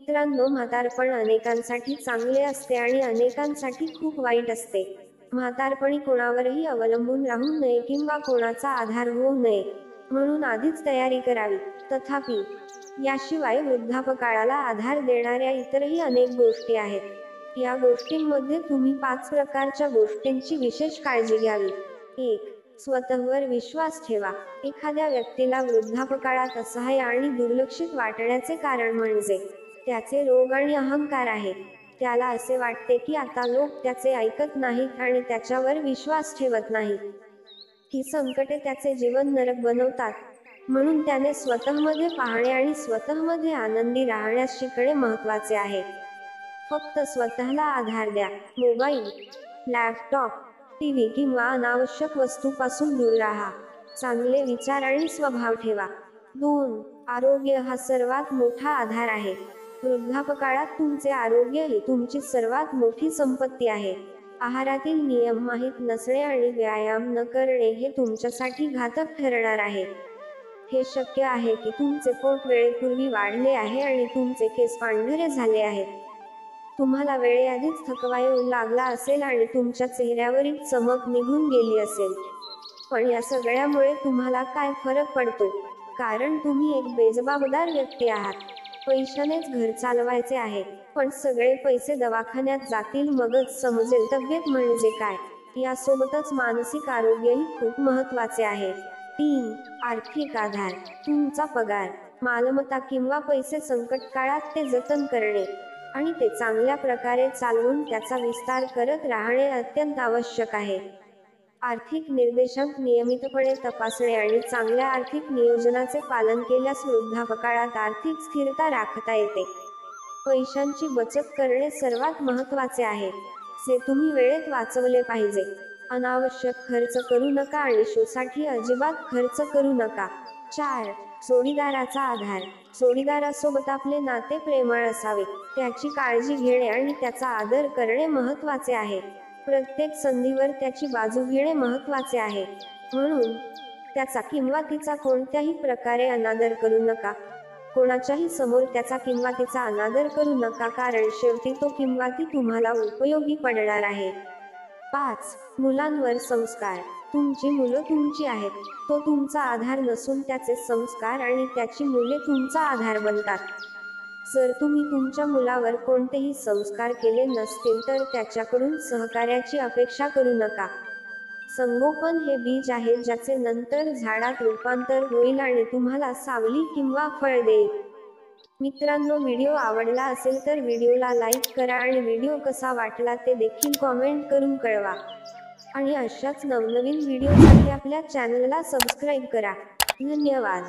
मित्रांनो, म्हातारपण अनेकांसाठी चांगले असते आणि अनेकांसाठी खूप वाईट असते. म्हातारपणी कोणावरही अवलंबून राहू नये किंवा कोणाचा आधार होऊ नये, म्हणून आधीच तयारी करावी. तथापि, याशिवाय वृद्धापकाळाला आधार देणाऱ्या इतरही अनेक गोष्टी आहेत. या गोष्टींमध्ये तुम्ही 5 प्रकारच्या गोष्टींची विशेष काळजी घ्यावी. 1. स्वतःवर विश्वास ठेवा. एखाद्या व्यक्तीला वृद्धापकाळात असहाय्य आणि दुर्लक्षित वाटण्याचे कारण म्हणजे त्याचे रोग आणि अहंकार आहे. त्याला असे वाटते की आता लोक त्याचे ऐकत नाहीत आणि त्याच्यावर विश्वास ठेवत नाहीत. ही संकटे त्याचे जीवन नरक बनवतात. म्हणून त्याने स्वतःमध्ये पाहणे आणि स्वतःमध्ये आनंदी राहण्यास शिकणे महत्त्वाचे आहे. फक्त स्वतःला आधार द्या. मोबाईल, लॅपटॉप, टीव्ही किंवा अनावश्यक वस्तूंपासून दूर राहा. चांगले विचार आणि स्वभाव ठेवा. 2. आरोग्य हा सर्वात मोठा आधार आहे. वृद्धापकाळात तुमचे आरोग्य ही तुमची सर्वात मोठी संपत्ती आहे. आहारातील नियम माहीत नसणे आणि व्यायाम न करणे हे तुमच्यासाठी घातक ठरणार आहे. हे शक्य आहे की तुमचे पोट वेळेपूर्वी वाढले आहे आणि तुमचे केस पांढरे झाले आहेत. तुम्हाला वेळेआधीच थकवा येऊ लागला असेल आणि तुमच्या चेहऱ्यावरील चमक निघून गेली असेल. पण या सगळ्यामुळे तुम्हाला काय फरक पडतो? कारण तुम्ही एक बेजबाबदार व्यक्ती आहात. पैशानेच घर चालवायचे आहे, पण सगळे पैसे दवाखान्यात जातील मगच समजेल तब्येत म्हणजे काय. यासोबतच मानसिक आरोग्यही खूप महत्त्वाचे आहे. 3. आर्थिक आधार. तुमचा पगार, मालमत्ता किंवा पैसे संकटकाळात ते जतन करणे आणि ते चांगल्या प्रकारे चालवून त्याचा विस्तार करत राहणे अत्यंत आवश्यक आहे. आर्थिक निर्देशांक नियमितपणे तपासणे आणि चांगल्या आर्थिक नियोजनाचे पालन केल्यास वृद्धापकाळात आर्थिक स्थिरता राखता येते. पैशांची बचत करणे सर्वात महत्त्वाचे आहे. जे तुम्ही वेळेत वाचवले पाहिजे. अनावश्यक खर्च करू नका आणि शोसाठी अजिबात खर्च करू नका. 4. जोडीदाराचा आधार. जोडीदारासोबत आपले नाते प्रेमळ असावे. त्याची काळजी घेणे आणि त्याचा आदर करणे महत्त्वाचे आहे. प्रत्येक संधीवर त्याची बाजू घेणे महत्त्वाचे आहे. म्हणून त्याचा किंवा तिचा कोणत्याही प्रकारे अनादर करू नका. कोणाच्याही समोर त्याचा किंवा तिचा अनादर करू नका, कारण शेवटी तो किंवा ती तुम्हाला उपयोगी पडणार आहे. 5. मुलांवर संस्कार. तुमची मुलं तुमची आहेत. तो तुमचा आधार नसून त्याचे संस्कार आणि त्याची मुले तुमचा आधार बनतात. जर तुम्ही तुमच्या मुलावर कोणतेही संस्कार केले नसतील तर त्याच्याकडून सहकार्याची अपेक्षा करू नका. संगोपन हे बीज आहे ज्याचे नंतर झाडात रूपांतर होईल आणि तुम्हाला सावली किंवा फळ देईल. मित्रांनो, व्हिडिओ आवडला असेल तर व्हिडिओला लाईक करा आणि व्हिडिओ कसा वाटला ते देखील कॉमेंट करून कळवा. आणि अशाच नवनवीन व्हिडिओसाठी आपल्या चॅनलला सबस्क्राईब करा. धन्यवाद.